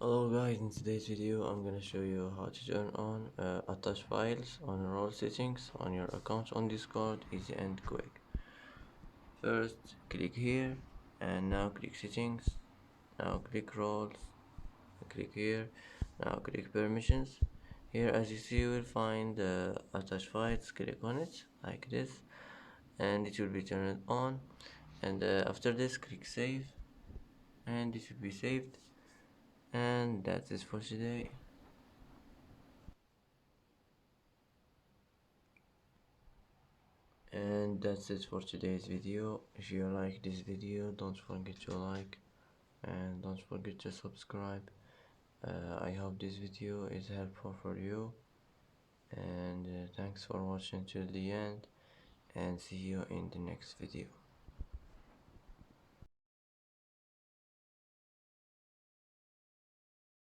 Hello guys, in today's video I'm gonna show you how to turn on attach files on role settings on your account on Discord, easy and quick. First click here and now click settings, now click roles, click here, now click permissions. Here as you see you will find attach files, click on it like this and it will be turned on, and after this click save and it will be saved. And that's it for today. And that's it for today's video. If you like this video, don't forget to like and don't forget to subscribe. I hope this video is helpful for you, and thanks for watching till the end, and see you in the next video.